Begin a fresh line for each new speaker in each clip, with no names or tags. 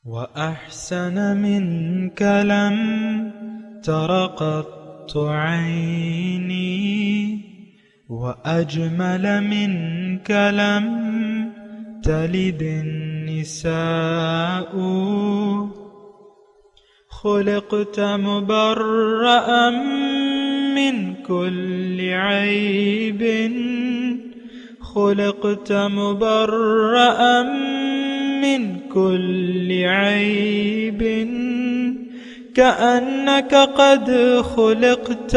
وأحسن منك لم تر قط عيني وأجمل منك لم تلد النساء خلقت مبرأ من كل عيب خلقت مبرأ من كل عيب كأنك قد خلقت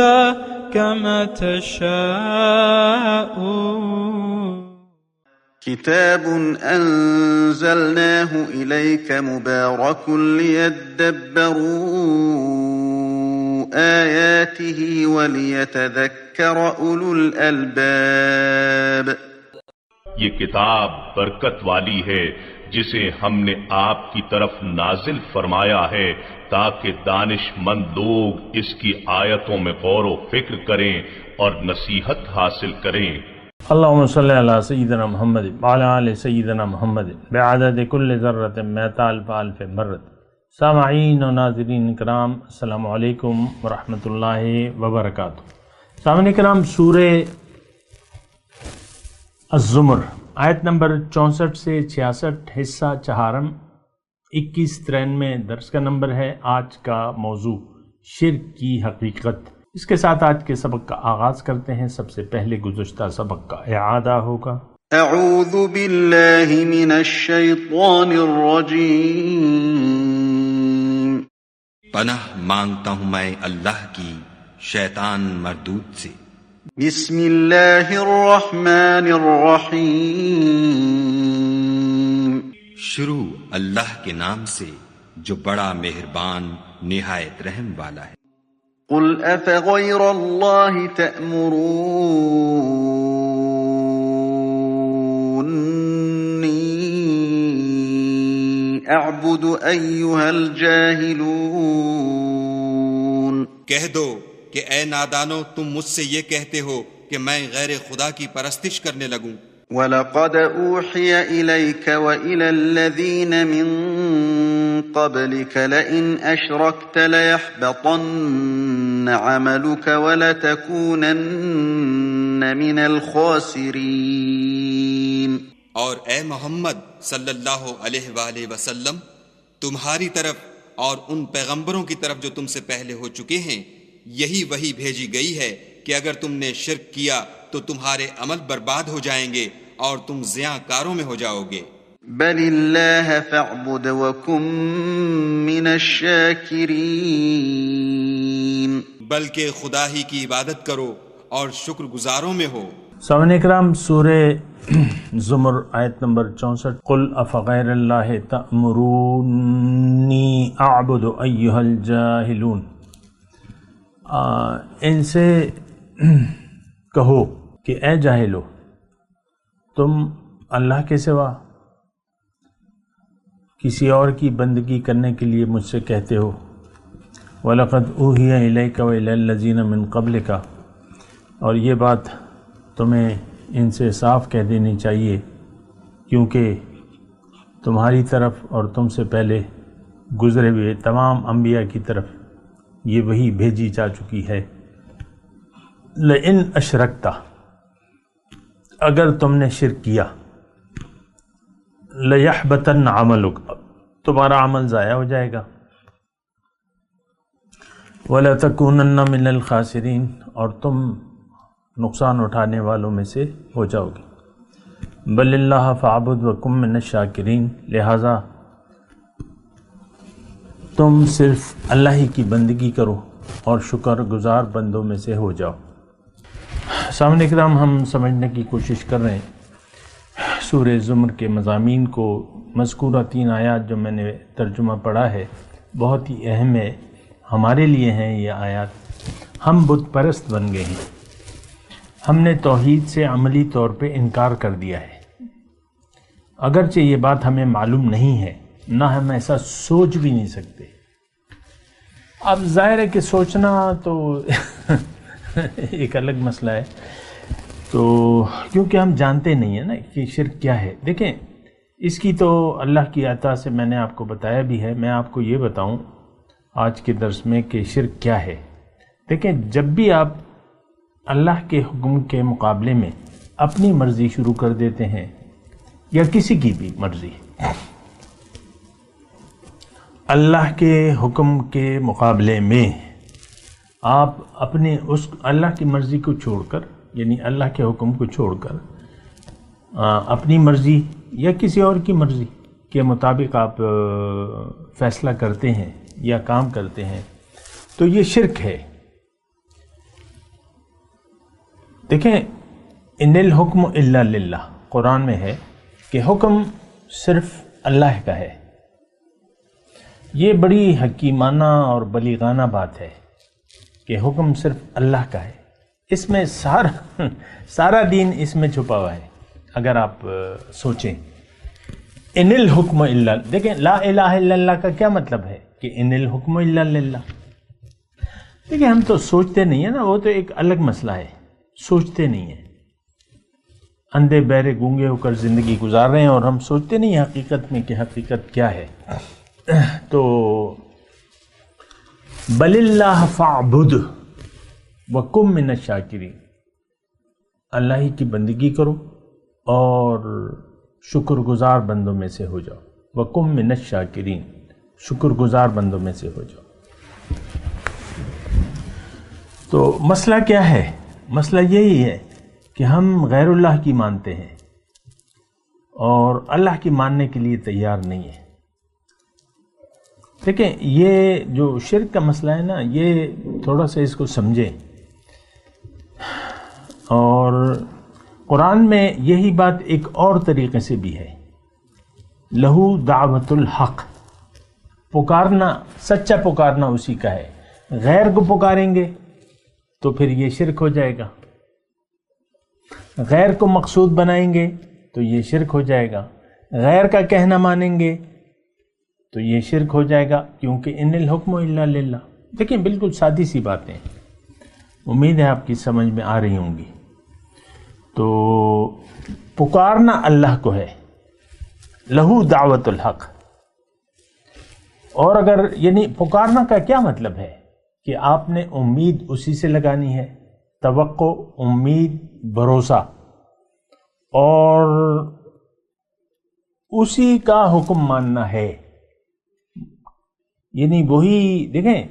كما تشاء.
كتاب أنزلناه إليك مبارك ليدبروا آياته وليتذكر أولو الألباب.
یہ کتاب برکت والی ہے جسے ہم نے آپ کی طرف نازل فرمایا ہے تاکہ دانش مند لوگ اس کی آیتوں میں غور و فکر کریں اور نصیحت حاصل کریں.
اللہم صلی علی سیدنا محمد وعلی آل سیدنا محمد بعدد کل ذرۃ مئۃ الف الف مرۃ. سامعین و ناظرین کرام، السلام علیکم ورحمۃ اللہ وبرکاتہ. سامعین کرام، سورہ الزمر آیت نمبر 64 سے 66، حصہ چہارم، 2193 درس کا نمبر ہے. آج کا موضوع شرک کی حقیقت. اس کے ساتھ آج کے سبق کا آغاز کرتے ہیں. سب سے پہلے گزشتہ سبق کا اعادہ ہوگا.
اعوذ باللہ من الشیطان الرجیم.
پناہ مانگتا ہوں میں اللہ کی شیطان مردود سے.
بسم اللہ الرحمن الرحیم.
شروع اللہ کے نام سے جو بڑا مہربان نہایت رحم والا ہے.
قل افغیر اللہ تأمرونی اعبد ایہا الجاہلون.
کہہ دو کہ اے نادانو، تم مجھ سے یہ کہتے ہو کہ میں غیر خدا کی پرستش کرنے لگوں.
وَلَقَدْ أُوحِيَ إِلَيْكَ وَإِلَى الَّذِينَ مِن قَبْلِكَ لَئِنْ أَشْرَكْتَ لَيَحْبَطَنَّ عَمَلُكَ وَلَتَكُونَنَّ مِنَ الْخَاسِرِينَ.
اور اے محمد صلی اللہ علیہ وآلہ وسلم، تمہاری طرف اور ان پیغمبروں کی طرف جو تم سے پہلے ہو چکے ہیں یہی وحی بھیجی گئی ہے کہ اگر تم نے شرک کیا تو تمہارے عمل برباد ہو جائیں گے اور تم زیاں کاروں میں ہو جاؤ گے.
بل اللہ فاعبد وکن من الشاکرین.
بلکہ خدا ہی کی عبادت کرو اور شکر گزاروں میں ہو.
سامعین اکرام، سورہ زمر آیت نمبر 64. قل افغیر اللہ تأمرونی اعبد ایہا الجاہلون. ان سے کہو کہ اے جاہلو، تم اللہ کے سوا کسی اور کی بندگی کرنے کے لیے مجھ سے کہتے ہو. وَلَقَدْ أُوحِيَ إِلَيْكَ وَإِلَى الَّذِينَ مِن قَبْلِكَ. اور یہ بات تمہیں ان سے صاف کہہ دینی چاہیے کیونکہ تمہاری طرف اور تم سے پہلے گزرے ہوئے تمام انبیاء کی طرف یہ وہی بھیجی جا چکی ہے. لئن اشرکتا، اگر تم نے شرک کیا، لیحبطن عملک، تمہارا عمل ضائع ہو جائے گا. ولتکونن من الخاسرین، اور تم نقصان اٹھانے والوں میں سے ہو جاؤ گے. بل اللہ فاعبد وکن من الشاکرین، لہذا تم صرف اللہ ہی کی بندگی کرو اور شکر گزار بندوں میں سے ہو جاؤ. سامعین اکرام، ہم سمجھنے کی کوشش کر رہے ہیں سورہ زمر کے مضامین کو. مذکورہ 3 آیات جو میں نے ترجمہ پڑھا ہے بہت ہی اہم ہے ہمارے لیے ہیں یہ آیات. ہم بت پرست بن گئے ہیں. ہم نے توحید سے عملی طور پہ انکار کر دیا ہے. اگرچہ یہ بات ہمیں معلوم نہیں ہے، نہ ہم ایسا سوچ بھی نہیں سکتے. اب ظاہر ہے کہ سوچنا تو ایک الگ مسئلہ ہے، تو کیونکہ ہم جانتے نہیں ہیں نا کہ شرک کیا ہے. دیکھیں، اس کی تو اللہ کی عطا سے میں نے آپ کو بتایا بھی ہے. میں آپ کو یہ بتاؤں آج کے درس میں کہ شرک کیا ہے. دیکھیں، جب بھی آپ اللہ کے حکم کے مقابلے میں اپنی مرضی شروع کر دیتے ہیں یا کسی کی بھی مرضی، اللہ کے حکم کے مقابلے میں آپ اپنے اس اللہ کی مرضی کو چھوڑ کر، یعنی اللہ کے حکم کو چھوڑ کر اپنی مرضی یا کسی اور کی مرضی کے مطابق آپ فیصلہ کرتے ہیں یا کام کرتے ہیں، تو یہ شرک ہے. دیکھیں، ان الحکم الا للہ قرآن میں ہے کہ حکم صرف اللہ کا ہے. یہ بڑی حکیمانہ اور بلیغانہ بات ہے کہ حکم صرف اللہ کا ہے. اس میں سارا دین اس میں چھپا ہوا ہے. اگر آپ سوچیں، ان الحکم الا، دیکھیں لا الہ الا اللہ کا کیا مطلب ہے کہ ان الحکم الا للہ. دیکھیں، ہم تو سوچتے نہیں ہیں نا، وہ تو ایک الگ مسئلہ ہے. سوچتے نہیں ہیں، اندھے بہرے گونگے ہو کر زندگی گزار رہے ہیں اور ہم سوچتے نہیں ہیں حقیقت میں کہ حقیقت کیا ہے. تو بل اللہ فاعبد وکن من الشاکرین، اللہ ہی کی بندگی کرو اور شکر گزار بندوں میں سے ہو جاؤ. وکن من الشاکرین، شکر گزار بندوں میں سے ہو جاؤ. تو مسئلہ کیا ہے؟ مسئلہ یہی ہے کہ ہم غیر اللہ کی مانتے ہیں اور اللہ کی ماننے کے لیے تیار نہیں ہیں. دیکھیں، یہ جو شرک کا مسئلہ ہے نا، یہ تھوڑا سا اس کو سمجھیں. اور قرآن میں یہی بات ایک اور طریقے سے بھی ہے. لہو دعوت الحق، پکارنا، سچا پکارنا اسی کا ہے. غیر کو پکاریں گے تو پھر یہ شرک ہو جائے گا. غیر کو مقصود بنائیں گے تو یہ شرک ہو جائے گا. غیر کا کہنا مانیں گے تو یہ شرک ہو جائے گا، کیونکہ ان الحکم الا للہ. دیکھیں، بالکل سادی سی باتیں، امید ہے آپ کی سمجھ میں آ رہی ہوں گی. تو پکارنا اللہ کو ہے، لہو دعوت الحق. اور اگر یعنی پکارنا کا کیا مطلب ہے کہ آپ نے امید اسی سے لگانی ہے، توقع، امید، بھروسہ، اور اسی کا حکم ماننا ہے. یعنی وہی، دیکھیں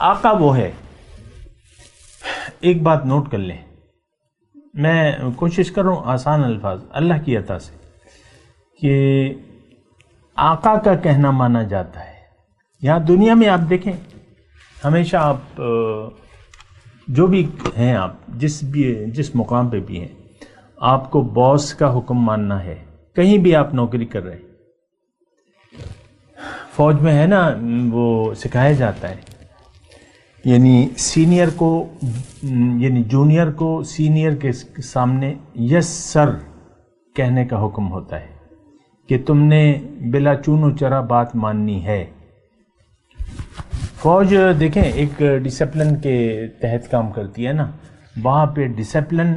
آقا وہ ہے. ایک بات نوٹ کر لیں، میں کوشش کر رہا ہوں آسان الفاظ اللہ کی عطا سے، کہ آقا کا کہنا مانا جاتا ہے. یہاں دنیا میں آپ دیکھیں، ہمیشہ آپ جو بھی ہیں، آپ جس مقام پہ بھی ہیں، آپ کو باس کا حکم ماننا ہے. کہیں بھی آپ نوکری کر رہے ہیں، فوج میں ہے نا، وہ سکھایا جاتا ہے، یعنی سینئر کو، یعنی جونیئر کو سینئر کے سامنے یس سر کہنے کا حکم ہوتا ہے کہ تم نے بلا چون و چرا بات ماننی ہے. فوج دیکھیں ایک ڈسپلن کے تحت کام کرتی ہے نا، وہاں پہ ڈسپلن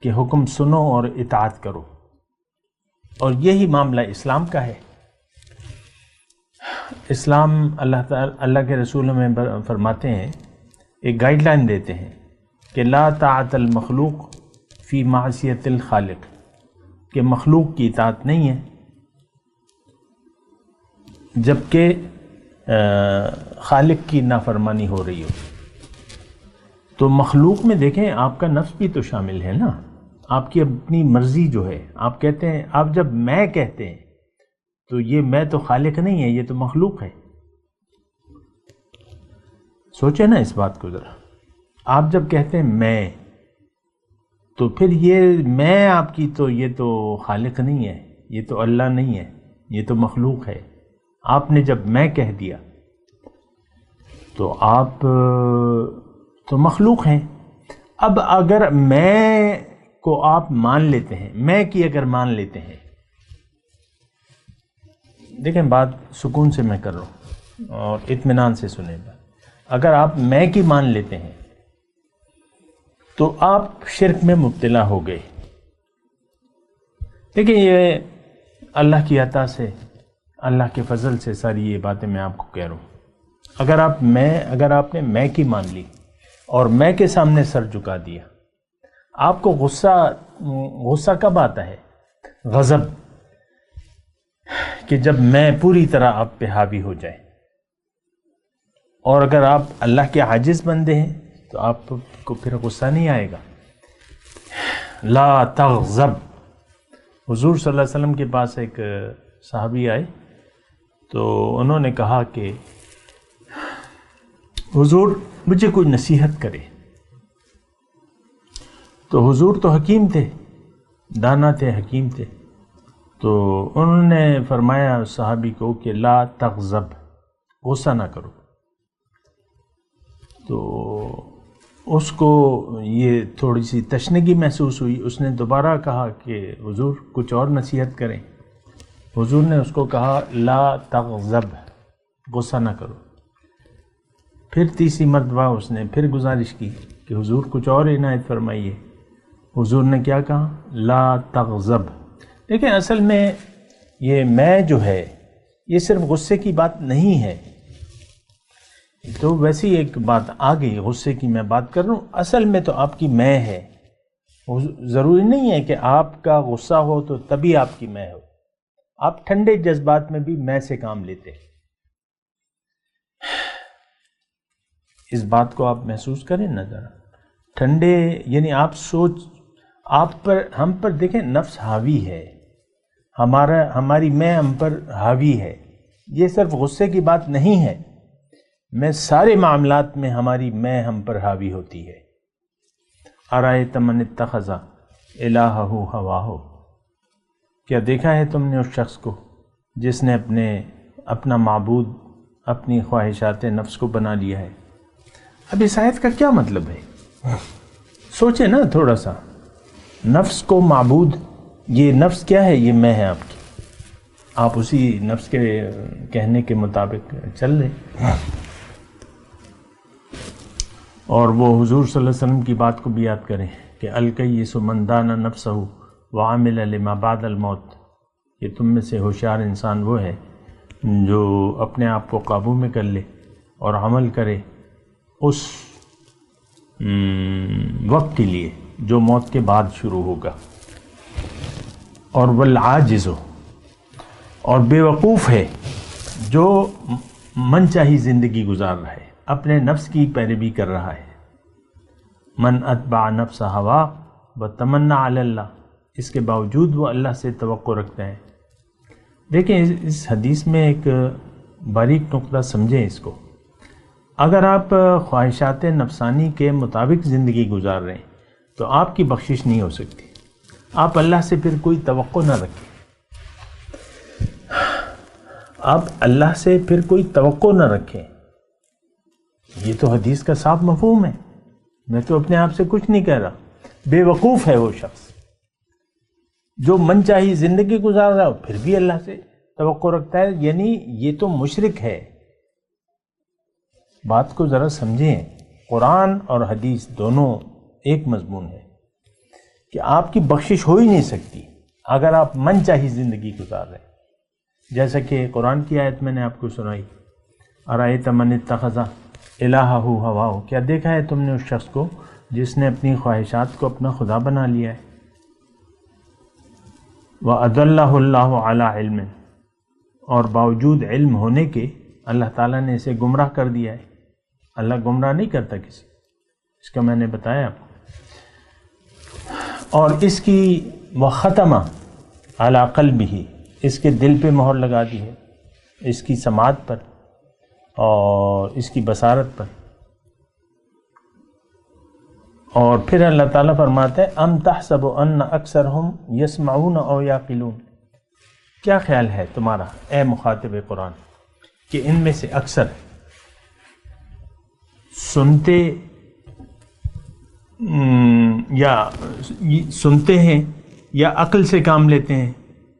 کے حکم سنو اور اطاعت کرو. اور یہی معاملہ اسلام کا ہے. اسلام اللہ کے رسول میں فرماتے ہیں، ایک گائیڈ لائن دیتے ہیں کہ لا طاعت المخلوق فی معصیت الخالق، کہ مخلوق کی اطاعت نہیں ہے جبکہ خالق کی نافرمانی ہو رہی ہو. تو مخلوق میں دیکھیں آپ کا نفس بھی تو شامل ہے نا، آپ کی اپنی مرضی جو ہے. آپ کہتے ہیں، آپ جب میں کہتے ہیں تو یہ میں تو خالق نہیں ہے، یہ تو مخلوق ہے. سوچیں نا اس بات کو ذرا. آپ جب کہتے ہیں میں، تو پھر یہ میں آپ کی تو یہ تو خالق نہیں ہے، یہ تو اللہ نہیں ہے، یہ تو مخلوق ہے. آپ نے جب میں کہہ دیا تو آپ تو مخلوق ہیں. اب اگر میں کو آپ مان لیتے ہیں، میں کی اگر مان لیتے ہیں، دیکھیں بات سکون سے میں کر رہا ہوں اور اطمینان سے سنیں بات. اگر آپ میں کی مان لیتے ہیں تو آپ شرک میں مبتلا ہو گئے. دیکھیں یہ اللہ کی عطا سے، اللہ کے فضل سے ساری یہ باتیں میں آپ کو کہہ رہا ہوں۔ اگر آپ نے میں کی مان لی اور میں کے سامنے سر جھکا دیا، آپ کو غصہ کب آتا ہے؟ غضب، کہ جب میں پوری طرح آپ پہ حاوی ہو جائے۔ اور اگر آپ اللہ کے عاجز بندے ہیں تو آپ کو پھر غصہ نہیں آئے گا۔ لا تغضب۔ حضور صلی اللہ علیہ وسلم کے پاس ایک صحابی آئے تو انہوں نے کہا کہ حضور مجھے کوئی نصیحت کرے۔ تو حضور تو حکیم تھے، دانا تھے، حکیم تھے، تو انہوں نے فرمایا صحابی کو کہ لا تغضب، غصہ نہ کرو۔ تو اس کو یہ تھوڑی سی تشنگی محسوس ہوئی، اس نے دوبارہ کہا کہ حضور کچھ اور نصیحت کریں۔ حضور نے اس کو کہا لا تغضب، غصہ نہ کرو۔ پھر تیسری مرتبہ اس نے پھر گزارش کی کہ حضور کچھ اور عنایت فرمائیے۔ حضور نے کیا کہا؟ لا تغضب۔ لیکن اصل میں یہ میں جو ہے یہ صرف غصے کی بات نہیں ہے، تو ویسی ایک بات آ گئی غصے کی میں بات کر رہا ہوں، اصل میں تو آپ کی میں ہے۔ ضروری نہیں ہے کہ آپ کا غصہ ہو تو تبھی آپ کی میں ہو، آپ ٹھنڈے جذبات میں بھی میں سے کام لیتے ہیں۔ اس بات کو آپ محسوس کریں نا ذرا، ٹھنڈے یعنی ہم پر دیکھیں، نفس حاوی ہے، ہماری میں ہم پر حاوی ہے۔ یہ صرف غصے کی بات نہیں ہے، میں سارے معاملات میں ہماری میں ہم پر حاوی ہوتی ہے۔ ارأیت من اتخذ الہہ ہواہ، کیا دیکھا ہے تم نے اس شخص کو جس نے اپنا معبود اپنی خواہشات نفس کو بنا لیا ہے؟ اب اس آیت کا کیا مطلب ہے؟ سوچیں نا تھوڑا سا، نفس کو معبود، یہ نفس کیا ہے؟ یہ میں ہے آپ کی، آپ اسی نفس کے کہنے کے مطابق چل رہے۔ اور وہ حضور صلی اللہ علیہ وسلم کی بات کو بھی یاد کریں کہ الکیس من دان نفسہ وعمل لما بعد الموت، کہ تم میں سے ہوشیار انسان وہ ہے جو اپنے آپ کو قابو میں کر لے اور عمل کرے اس وقت کے لیے جو موت کے بعد شروع ہوگا۔ اور والعاجز، اور بے وقوف ہے جو من چاہی زندگی گزار رہا ہے، اپنے نفس کی پیروی کر رہا ہے۔ من اتبع نفس ہوا وتمنا علی اللہ، اس کے باوجود وہ اللہ سے توقع رکھتا ہے۔ دیکھیں اس حدیث میں ایک باریک نقطہ سمجھیں اس کو، اگر آپ خواہشات نفسانی کے مطابق زندگی گزار رہے ہیں تو آپ کی بخشش نہیں ہو سکتی۔ آپ اللہ سے پھر کوئی توقع نہ رکھیں، آپ اللہ سے پھر کوئی توقع نہ رکھیں۔ یہ تو حدیث کا صاف مفہوم ہے، میں تو اپنے آپ سے کچھ نہیں کہہ رہا۔ بے وقوف ہے وہ شخص جو من چاہی زندگی گزار رہا ہے پھر بھی اللہ سے توقع رکھتا ہے، یعنی یہ تو مشرک ہے۔ بات کو ذرا سمجھیں، قرآن اور حدیث دونوں ایک مضمون ہے کہ آپ کی بخشش ہو ہی نہیں سکتی اگر آپ من چاہی زندگی گزار رہے ہیں۔ جیسا کہ قرآن کی آیت میں نے آپ کو سنائی، ارأیت من اتخذ الہہ ہواہ، کیا دیکھا ہے تم نے اس شخص کو جس نے اپنی خواہشات کو اپنا خدا بنا لیا ہے۔ وَأَضَلَّهُ اللَّهُ عَلَىٰ عِلْمٍ، اور باوجود علم ہونے کے اللہ تعالیٰ نے اسے گمراہ کر دیا ہے۔ اللہ گمراہ نہیں کرتا کسی، اس کا میں نے بتایا آپ کو۔ اور اس کی وختمہ علی قلبہ، اس کے دل پہ مہر لگا دی ہے، اس کی سماعت پر اور اس کی بصارت پر۔ اور پھر اللہ تعالیٰ فرماتا ہے ام تحسب ان اکثرہم یسمعون او یعقلون، کیا خیال ہے تمہارا اے مخاطب قرآن کہ ان میں سے اکثر سنتے ہیں یا عقل سے کام لیتے ہیں؟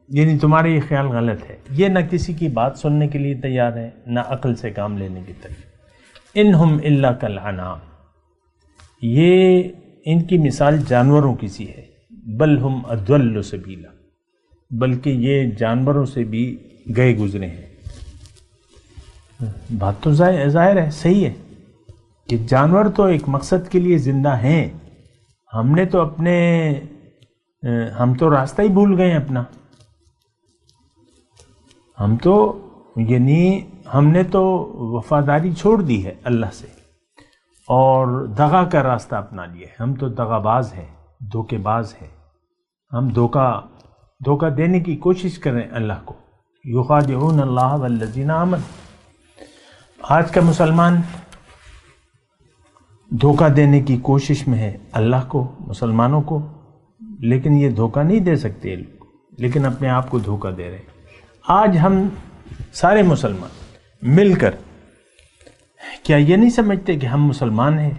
یعنی تمہارا یہ خیال غلط ہے، یہ نہ کسی کی بات سننے کے لیے تیار ہے نہ عقل سے کام لینے کی تیار۔ انہم الا کالانعام، یہ ان کی مثال جانوروں کی سی ہے، بل ہم اضل سبیلا، بلکہ یہ جانوروں سے بھی گئے گزرے ہیں۔ بات تو ظاہر ہے، صحیح ہے کہ جانور تو ایک مقصد کے لیے زندہ ہیں، ہم تو راستہ ہی بھول گئے اپنا، ہم نے تو وفاداری چھوڑ دی ہے اللہ سے اور دغا کا راستہ اپنا لیا ہے۔ ہم تو دغا باز ہیں، دھوکے باز ہیں، ہم دھوکہ دینے کی کوشش کر رہے ہیں اللہ کو۔ یخادعون اللہ والذین آمنوا، آج کا مسلمان دھوکہ دینے کی کوشش میں ہے اللہ کو، مسلمانوں کو، لیکن یہ دھوکہ نہیں دے سکتے یہ لوگ، لیکن اپنے آپ کو دھوکہ دے رہے ہیں۔ آج ہم سارے مسلمان مل کر کیا یہ نہیں سمجھتے کہ ہم مسلمان ہیں؟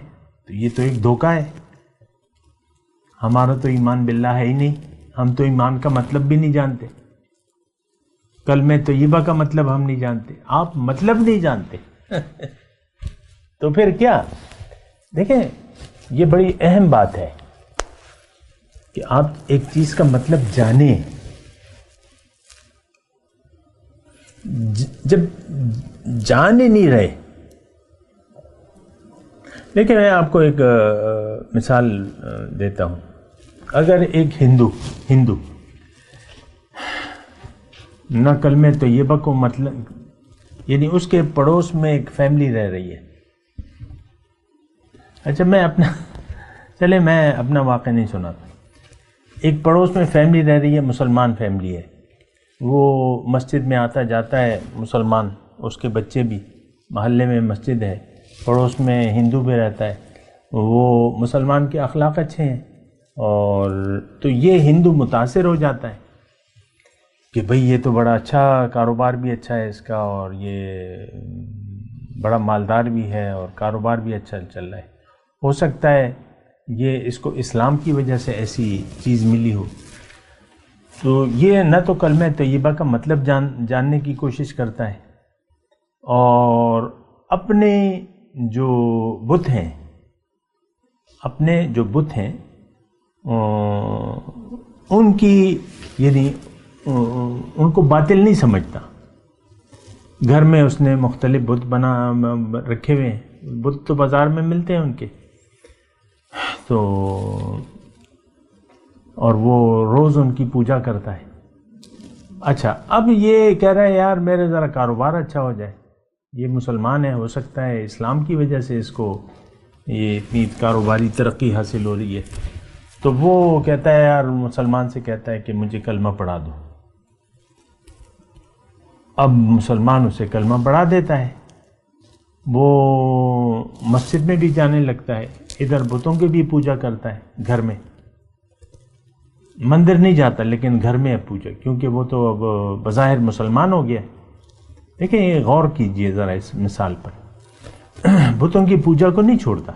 تو یہ تو ایک دھوکہ ہے، ہمارا تو ایمان باللہ ہے ہی نہیں، ہم تو ایمان کا مطلب بھی نہیں جانتے، کلمہ طیبہ کا مطلب ہم نہیں جانتے، آپ مطلب نہیں جانتے تو پھر کیا؟ دیکھیں یہ بڑی اہم بات ہے کہ آپ ایک چیز کا مطلب جانیں۔ جب جان ہی نہیں رہے، لیکن میں آپ کو ایک مثال دیتا ہوں۔ اگر ایک ہندو نہ کلمہ طیبہ کو مطلب، یعنی اس کے پڑوس میں ایک فیملی رہ رہی ہے، اچھا میں اپنا واقعہ نہیں سناتا، ایک پڑوس میں فیملی رہ رہی ہے، مسلمان فیملی ہے، وہ مسجد میں آتا جاتا ہے مسلمان، اس کے بچے بھی، محلے میں مسجد ہے، پڑوس میں ہندو بھی رہتا ہے، وہ مسلمان کے اخلاق اچھے ہیں، اور تو یہ ہندو متاثر ہو جاتا ہے کہ بھئی یہ تو بڑا اچھا کاروبار بھی اچھا ہے اس کا، اور یہ بڑا مالدار بھی ہے اور کاروبار بھی اچھا چل رہا ہے، ہو سکتا ہے یہ اس کو اسلام کی وجہ سے ایسی چیز ملی ہو۔ تو یہ نہ تو کلمہ طیبہ کا مطلب جاننے کی کوشش کرتا ہے، اور اپنے جو بت ہیں ان کی، یعنی ان کو باطل نہیں سمجھتا۔ گھر میں اس نے مختلف بت بنا رکھے ہوئے ہیں، بت تو بازار میں ملتے ہیں ان کے، تو اور وہ روز ان کی پوجا کرتا ہے۔ اچھا اب یہ کہہ رہا ہے یار میرے ذرا کاروبار اچھا ہو جائے، یہ مسلمان ہے، ہو سکتا ہے اسلام کی وجہ سے اس کو یہ اتنی کاروباری ترقی حاصل ہو رہی ہے، تو وہ کہتا ہے یار مسلمان سے کہتا ہے کہ مجھے کلمہ پڑھا دو۔ اب مسلمان اسے کلمہ پڑھا دیتا ہے، وہ مسجد میں بھی جانے لگتا ہے، ادھر بتوں کی بھی پوجا کرتا ہے، گھر میں مندر نہیں جاتا لیکن گھر میں اب پوجا، کیونکہ وہ تو اب بظاہر مسلمان ہو گیا ہے۔ دیکھیں یہ غور کیجئے ذرا اس مثال پر، بتوں کی پوجا کو نہیں چھوڑتا،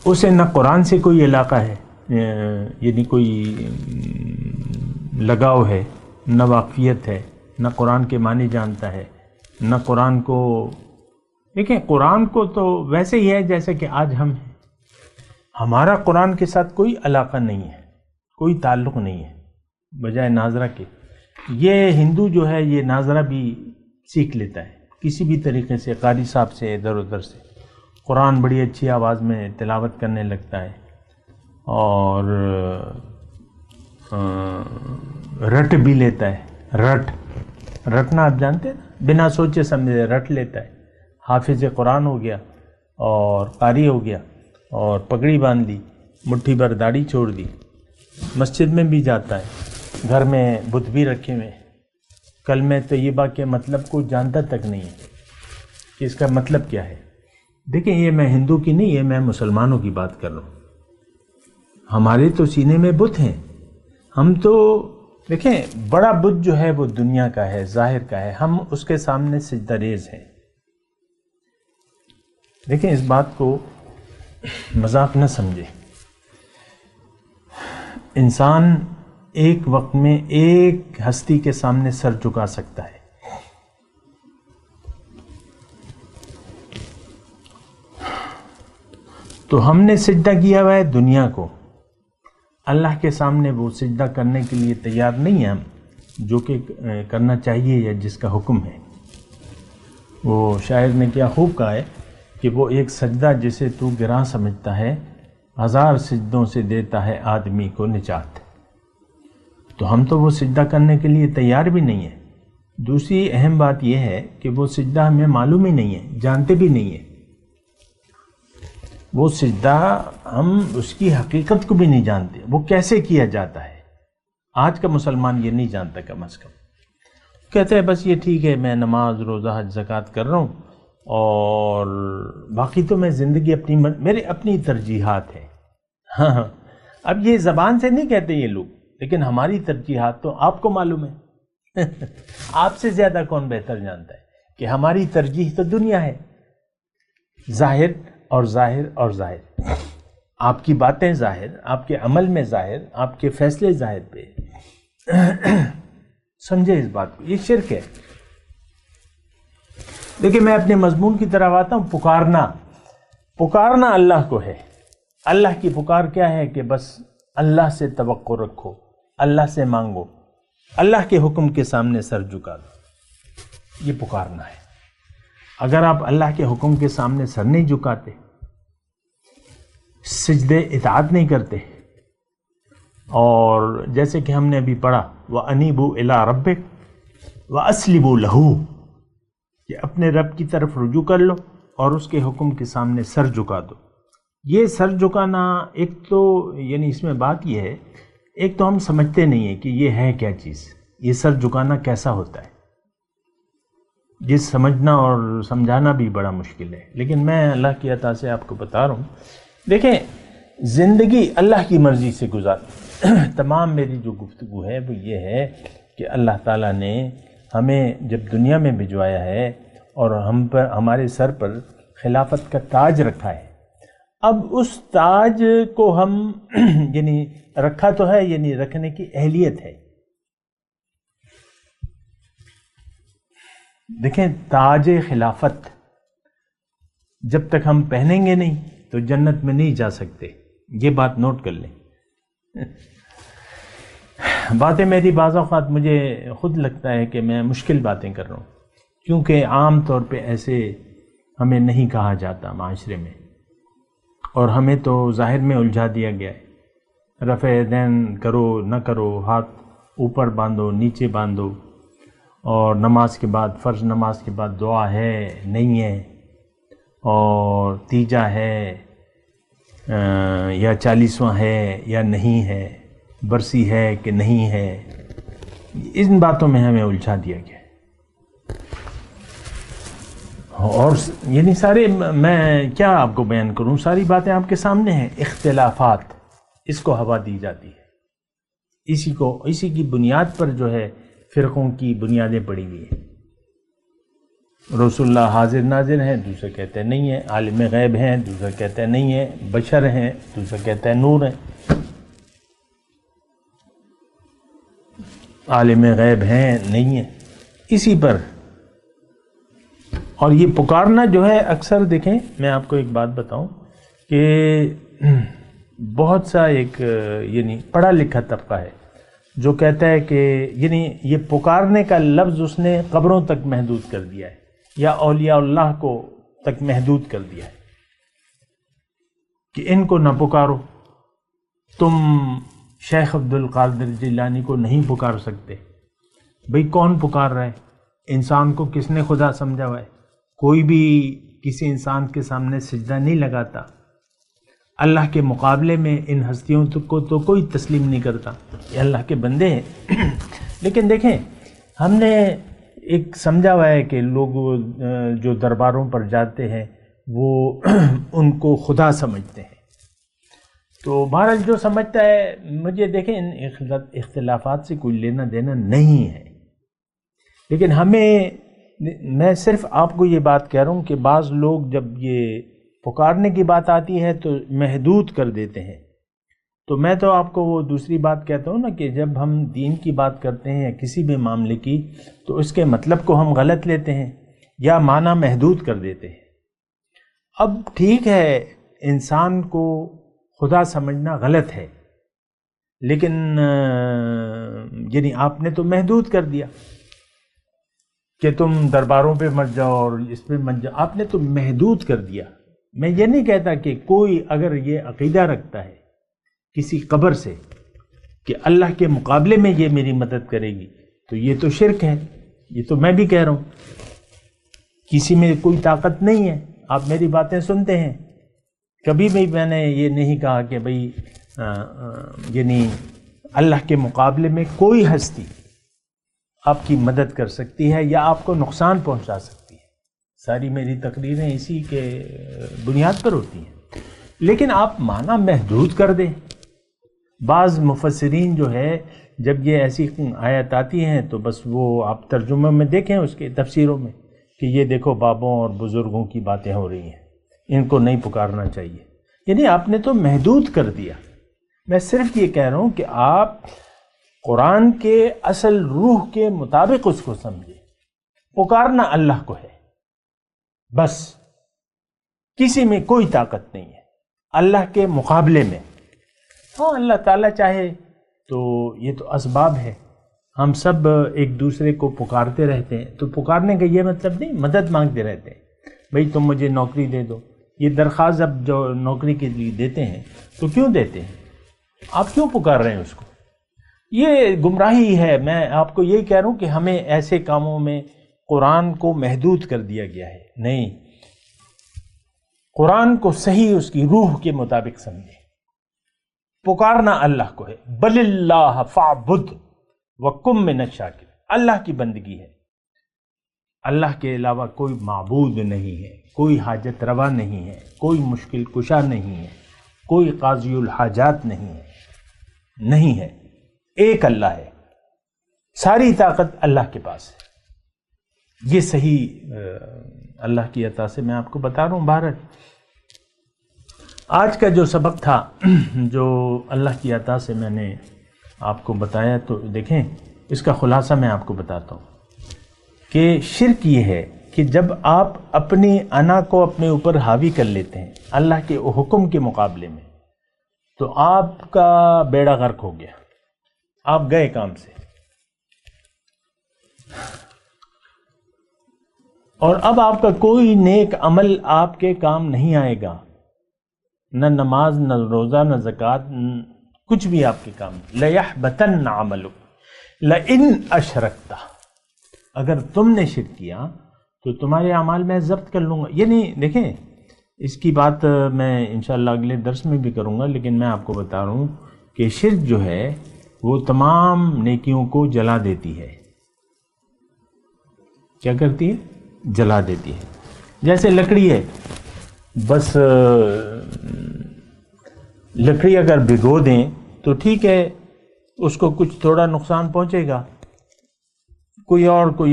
اسے نہ قرآن سے کوئی علاقہ ہے، یعنی کوئی لگاؤ ہے، نہ واقفیت ہے، نہ قرآن کے معنی جانتا ہے، نہ قرآن کو، دیکھیں قرآن کو تو ویسے ہی ہے جیسے کہ آج ہم ہیں، ہمارا قرآن کے ساتھ کوئی علاقہ نہیں ہے، کوئی تعلق نہیں ہے، بجائے ناظرہ کے۔ یہ ہندو جو ہے یہ ناظرہ بھی سیکھ لیتا ہے کسی بھی طریقے سے، قاری صاحب سے، ادھر ادھر سے، قرآن بڑی اچھی آواز میں تلاوت کرنے لگتا ہے، اور رٹ بھی لیتا ہے، رٹنا آپ جانتے ہیں نا، بنا سوچے سمجھے رٹ لیتا ہے، حافظ قرآن ہو گیا اور قاری ہو گیا، اور پگڑی باندھ لی، مٹھی بھر داڑھی چھوڑ دی، مسجد میں بھی جاتا ہے، گھر میں بت بھی رکھے ہوئے، کلمہ طیبہ کے مطلب کو جانتا تک نہیں ہے کہ اس کا مطلب کیا ہے۔ دیکھیں یہ میں ہندو کی نہیں، یہ میں مسلمانوں کی بات کر رہا ہوں، ہمارے تو سینے میں بت ہیں، ہم تو دیکھیں بڑا بت جو ہے وہ دنیا کا ہے، ظاہر کا ہے، ہم اس کے سامنے سجدہ ریز ہیں۔ دیکھیں اس بات کو مذاق نہ سمجھے، انسان ایک وقت میں ایک ہستی کے سامنے سر جھکا سکتا ہے، تو ہم نے سجدہ کیا ہوا ہے دنیا کو، اللہ کے سامنے وہ سجدہ کرنے کے لیے تیار نہیں ہیں ہم، جو کہ کرنا چاہیے یا جس کا حکم ہے۔ وہ شاعر نے کیا خوب کہا ہے کہ وہ ایک سجدہ جسے تو گراں سمجھتا ہے، 1000 سجدوں سے دیتا ہے آدمی کو نجات۔ تو ہم تو وہ سجدہ کرنے کے لیے تیار بھی نہیں ہیں۔ دوسری اہم بات یہ ہے کہ وہ سجدہ ہمیں معلوم ہی نہیں ہے، جانتے بھی نہیں ہیں۔ وہ سجدہ ہم اس کی حقیقت کو بھی نہیں جانتے، وہ کیسے کیا جاتا ہے۔ آج کا مسلمان یہ نہیں جانتا کم از کم، کہتے ہیں بس یہ ٹھیک ہے میں نماز روزہ حج زکوٰۃ کر رہا ہوں اور باقی تو میں زندگی میرے اپنی ترجیحات ہیں۔ ہاں اب یہ زبان سے نہیں کہتے یہ لوگ، لیکن ہماری ترجیحات تو آپ کو معلوم ہے۔ آپ سے زیادہ کون بہتر جانتا ہے کہ ہماری ترجیح تو دنیا ہے، ظاہر اور ظاہر اور ظاہر، آپ کی باتیں ظاہر، آپ کے عمل میں ظاہر، آپ کے فیصلے ظاہر پہ۔ سمجھے اس بات کو، یہ شرک ہے۔ دیکھیں میں اپنے مضمون کی طرف آتا ہوں۔ پکارنا اللہ کو ہے۔ اللہ کی پکار کیا ہے کہ بس اللہ سے توقع رکھو، اللہ سے مانگو، اللہ کے حکم کے سامنے سر جھکا دو، یہ پکارنا ہے۔ اگر آپ اللہ کے حکم کے سامنے سر نہیں جھکاتے، سجدے اطاعت نہیں کرتے، اور جیسے کہ ہم نے ابھی پڑھا وَأَنِيبُوا إِلَىٰ رَبِّكَ وَأَسْلِمُوا لَهُ، کہ اپنے رب کی طرف رجوع کر لو اور اس کے حکم کے سامنے سر جھکا دو۔ یہ سر جھکانا ایک تو یعنی اس میں بات یہ ہے، ایک تو ہم سمجھتے نہیں ہیں کہ یہ ہے کیا چیز، یہ سر جھکانا کیسا ہوتا ہے، یہ سمجھنا اور سمجھانا بھی بڑا مشکل ہے، لیکن میں اللہ کی عطا سے آپ کو بتا رہا ہوں۔ دیکھیں زندگی اللہ کی مرضی سے گزار۔ تمام میری جو گفتگو ہے وہ یہ ہے کہ اللہ تعالیٰ نے ہمیں جب دنیا میں بھجوایا ہے اور ہمارے سر پر خلافت کا تاج رکھا ہے، اب اس تاج کو ہم یعنی رکھا تو ہے، یعنی رکھنے کی اہلیت ہے۔ دیکھیں تاج خلافت جب تک ہم پہنیں گے نہیں تو جنت میں نہیں جا سکتے، یہ بات نوٹ کر لیں۔ باتیں میری بعض اوقات مجھے خود لگتا ہے کہ میں مشکل باتیں کر رہا ہوں، کیونکہ عام طور پہ ایسے ہمیں نہیں کہا جاتا معاشرے میں، اور ہمیں تو ظاہر میں الجھا دیا گیا ہے۔ رفع یدین کرو نہ کرو، ہاتھ اوپر باندھو نیچے باندھو، اور نماز کے بعد فرض نماز کے بعد دعا ہے نہیں ہے، اور تیجا ہے یا 40واں ہے یا نہیں ہے، برسی ہے کہ نہیں ہے، ان باتوں میں ہمیں الجھا دیا گیا ہے۔ اور یعنی سارے میں کیا آپ کو بیان کروں، ساری باتیں آپ کے سامنے ہیں۔ اختلافات، اس کو ہوا دی جاتی ہے، اسی کی بنیاد پر جو ہے فرقوں کی بنیادیں پڑی ہوئی ہیں۔ رسول اللہ حاضر ناظر ہیں، دوسرے کہتے ہیں نہیں ہے، عالم غیب ہیں، دوسرے کہتے ہیں نہیں ہے، بشر ہیں، دوسرے کہتے ہیں نور ہیں، عالم غیب ہیں نہیں ہے، اسی پر۔ اور یہ پکارنا جو ہے اکثر دیکھیں میں آپ کو ایک بات بتاؤں کہ بہت سا ایک یعنی پڑھا لکھا طبقہ ہے جو کہتا ہے کہ یعنی یہ پکارنے کا لفظ اس نے قبروں تک محدود کر دیا ہے، یا اولیاء اللہ کو تک محدود کر دیا ہے کہ ان کو نہ پکارو، تم شیخ عبد القادر جیلانی کو نہیں پکار سکتے۔ بھئی کون پکار رہا ہے؟ انسان کو کس نے خدا سمجھا ہوا ہے؟ کوئی بھی کسی انسان کے سامنے سجدہ نہیں لگاتا، اللہ کے مقابلے میں ان ہستیوں کو تو کوئی تسلیم نہیں کرتا، یہ اللہ کے بندے ہیں۔ لیکن دیکھیں ہم نے ایک سمجھا ہوا ہے کہ لوگ جو درباروں پر جاتے ہیں وہ ان کو خدا سمجھتے ہیں، تو بہرحال جو سمجھتا ہے، مجھے دیکھیں ان اختلافات سے کوئی لینا دینا نہیں ہے، لیکن میں صرف آپ کو یہ بات کہہ رہا ہوں کہ بعض لوگ جب یہ پکارنے کی بات آتی ہے تو محدود کر دیتے ہیں۔ تو میں تو آپ کو وہ دوسری بات کہتا ہوں نا کہ جب ہم دین کی بات کرتے ہیں یا کسی بھی معاملے کی تو اس کے مطلب کو ہم غلط لیتے ہیں یا معنی محدود کر دیتے ہیں۔ اب ٹھیک ہے انسان کو خدا سمجھنا غلط ہے، لیکن یعنی آپ نے تو محدود کر دیا کہ تم درباروں پہ مت جاؤ اور اس پہ مت جاؤ، آپ نے تو محدود کر دیا۔ میں یہ نہیں کہتا کہ کوئی اگر یہ عقیدہ رکھتا ہے کسی قبر سے کہ اللہ کے مقابلے میں یہ میری مدد کرے گی تو یہ تو شرک ہے، یہ تو میں بھی کہہ رہا ہوں، کسی میں کوئی طاقت نہیں ہے۔ آپ میری باتیں سنتے ہیں، کبھی بھی میں نے یہ نہیں کہا کہ بھئی یعنی اللہ کے مقابلے میں کوئی ہستی آپ کی مدد کر سکتی ہے یا آپ کو نقصان پہنچا سکتی ہے۔ ساری میری تقریریں اسی کے بنیاد پر ہوتی ہیں، لیکن آپ معنی محدود کر دیں۔ بعض مفسرین جو ہے جب یہ ایسی آیت آتی ہیں تو بس وہ آپ ترجمے میں دیکھیں اس کے تفسیروں میں کہ یہ دیکھو بابوں اور بزرگوں کی باتیں ہو رہی ہیں، ان کو نہیں پکارنا چاہیے، یعنی آپ نے تو محدود کر دیا۔ میں صرف یہ کہہ رہا ہوں کہ آپ قرآن کے اصل روح کے مطابق اس کو سمجھیں۔ پکارنا اللہ کو ہے بس، کسی میں کوئی طاقت نہیں ہے اللہ کے مقابلے میں۔ ہاں اللہ تعالیٰ چاہے تو یہ تو اسباب ہے، ہم سب ایک دوسرے کو پکارتے رہتے ہیں، تو پکارنے کا یہ مطلب نہیں مدد مانگتے رہتے ہیں بھئی تم مجھے نوکری دے دو۔ یہ درخواست اب جو نوکری کے لیے دیتے ہیں تو کیوں دیتے ہیں؟ آپ کیوں پکار رہے ہیں اس کو؟ یہ گمراہی ہے۔ میں آپ کو یہی کہہ رہا ہوں کہ ہمیں ایسے کاموں میں قرآن کو محدود کر دیا گیا ہے، نہیں، قرآن کو صحیح اس کی روح کے مطابق سمجھیں۔ پکارنا اللہ کو ہے، بل اللہ فاعبد وکم من الشاکرین، اللہ کی بندگی ہے، اللہ کے علاوہ کوئی معبود نہیں ہے، کوئی حاجت روا نہیں ہے، کوئی مشکل کشا نہیں ہے، کوئی قاضی الحاجات نہیں ہے، ایک اللہ ہے، ساری طاقت اللہ کے پاس ہے۔ یہ صحیح اللہ کی عطا سے میں آپ کو بتا رہا ہوں۔ بہرحال آج کا جو سبق تھا جو اللہ کی عطا سے میں نے آپ کو بتایا، تو دیکھیں اس کا خلاصہ میں آپ کو بتاتا ہوں کہ شرک یہ ہے کہ جب آپ اپنی انا کو اپنے اوپر حاوی کر لیتے ہیں اللہ کے حکم کے مقابلے میں، تو آپ کا بیڑا غرق ہو گیا، آپ گئے کام سے۔ اور اب آپ کا کوئی نیک عمل آپ کے کام نہیں آئے گا، نہ نماز، نہ روزہ، نہ زکوٰۃ، کچھ بھی آپ کے کام۔ لَيَحْبَطَنَّ عَمَلُكَ لَإِنْ أَشْرَكْتَ، اگر تم نے شرک کیا تو تمہارے اعمال میں ضبط کر لوں گا۔ یعنی دیکھیں اس کی بات میں انشاءاللہ اگلے درس میں بھی کروں گا، لیکن میں آپ کو بتا رہا ہوں کہ شرک جو ہے وہ تمام نیکیوں کو جلا دیتی ہے۔ کیا کرتی ہے؟ جلا دیتی ہے۔ جیسے لکڑی ہے، بس لکڑی اگر بھگو دیں تو ٹھیک ہے، اس کو کچھ تھوڑا نقصان پہنچے گا، کوئی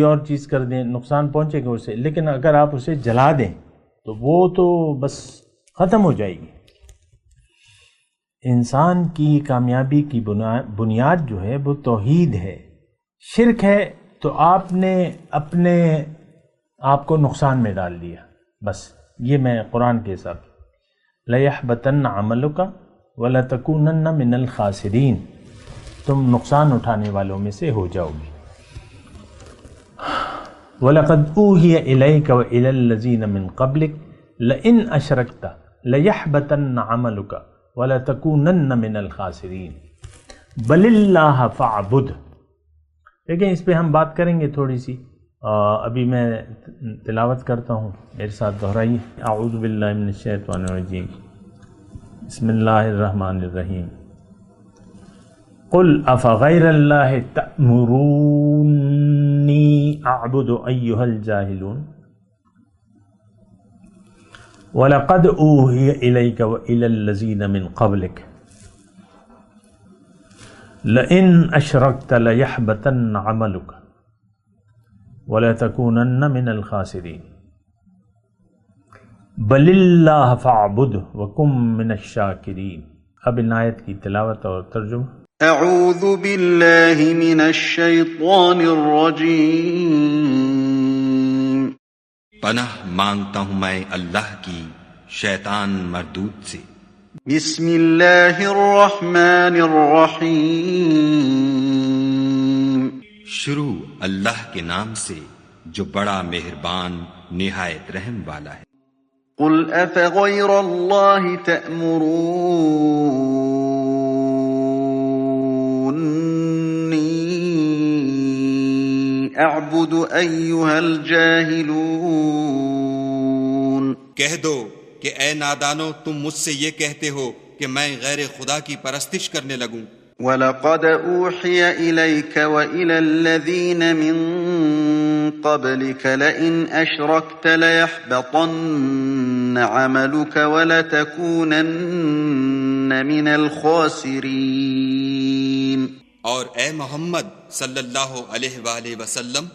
اور چیز کر دیں نقصان پہنچے گا اسے، لیکن اگر آپ اسے جلا دیں تو وہ تو بس ختم ہو جائے گی۔ انسان کی کامیابی کی بنیاد جو ہے وہ توحید ہے۔ شرک ہے تو آپ نے اپنے آپ کو نقصان میں ڈال دیا، بس یہ میں قرآن کے حساب لَيَحْبَطَنَّ عَمَلُكَ وَلَتَكُونَنَّ مِنَ الْخَاسِرِينَ، تم نقصان اٹھانے والوں میں سے ہو جاؤ گے۔ وَلَقَدْ أُوحِيَ إِلَيْكَ وَإِلَى الَّذِينَ مِن قَبْلِكَ لَئِنْ أَشْرَكْتَ لَيَحْبَطَنَّ عَمَلُكَ وَلَتَكُونَنَّ مِنَ الْخَاسِرِينَ بَلِ اللَّهَ فَاعْبُدْ۔ لیکن اس پہ ہم بات کریں گے تھوڑی سی، ابھی میں تلاوت کرتا ہوں، میرے ساتھ دہرائیے۔ اعوذ باللہ من الشیطان الرجیم، بسم اللہ الرحمن الرحیم۔ قل افغیر اللہ تأمرونی اعبد ایہا الجاہلون وَلَقَدْ أُوحِيَ إِلَيْكَ وَإِلَى الَّذِينَ مِن قَبْلِكَ لَئِنْ أَشْرَكْتَ لَيَحْبَطَنَّ عَمَلُكَ وَلَتَكُونَنَّ مِنَ الْخَاسِرِينَ بَلِ اللَّهَ فَاعْبُدْ وَكُن مِّنَ الشَّاكِرِينَ۔ اب ان آیت کی تلاوت اور ترجمہ۔
اعوذ باللہ من الشیطان الرجیم۔
پناہ مانگتا ہوں میں اللہ کی شیطان مردود سے۔
بسم اللہ الرحمن الرحیم
شروع اللہ کے نام سے جو بڑا مہربان نہایت رحم والا ہے۔
قل افغیر اللہ تأمرونی اعبد ایہا الجاہلون،
کہہ دو کہ اے نادانو تم مجھ سے یہ کہتے ہو کہ میں غیر خدا کی پرستش کرنے لگوں۔
وَلَقَدْ أُوحِيَ إِلَيْكَ وَإِلَى الَّذِينَ مِن قَبْلِكَ لَئِنْ أَشْرَكْتَ لَيَحْبَطَنَّ عَمَلُكَ وَلَتَكُونَنَّ مِنَ الْخَاسِرِينَ۔
اور اے محمد صلی اللہ علیہ وآلہ وسلم،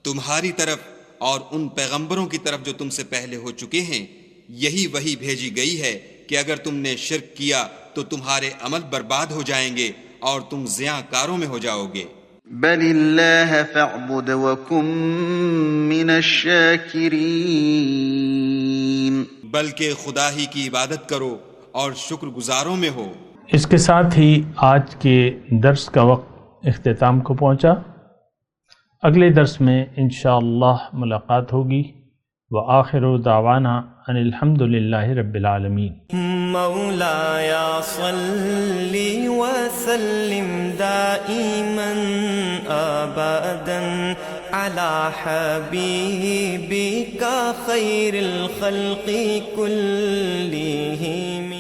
تمہاری طرف اور ان پیغمبروں کی طرف جو تم سے پہلے ہو چکے ہیں یہی وہی بھیجی گئی ہے کہ اگر تم نے شرک کیا تو تمہارے عمل برباد ہو جائیں گے اور تم زیاں کاروں میں ہو جاؤ گے۔
بل اللہ فاعبد وکن من الشاکرین،
بلکہ خدا ہی کی عبادت کرو اور شکر گزاروں میں ہو۔
اس کے ساتھ ہی آج کے درس کا وقت اختتام کو پہنچا۔ اگلے درس میں انشاءاللہ ملاقات ہوگی۔ وآخر دعوانا ان الحمد للہ رب العالمین۔
مولایا صلی وسلم دائما ابدا علی حبیبک خیر الخلق کلہم۔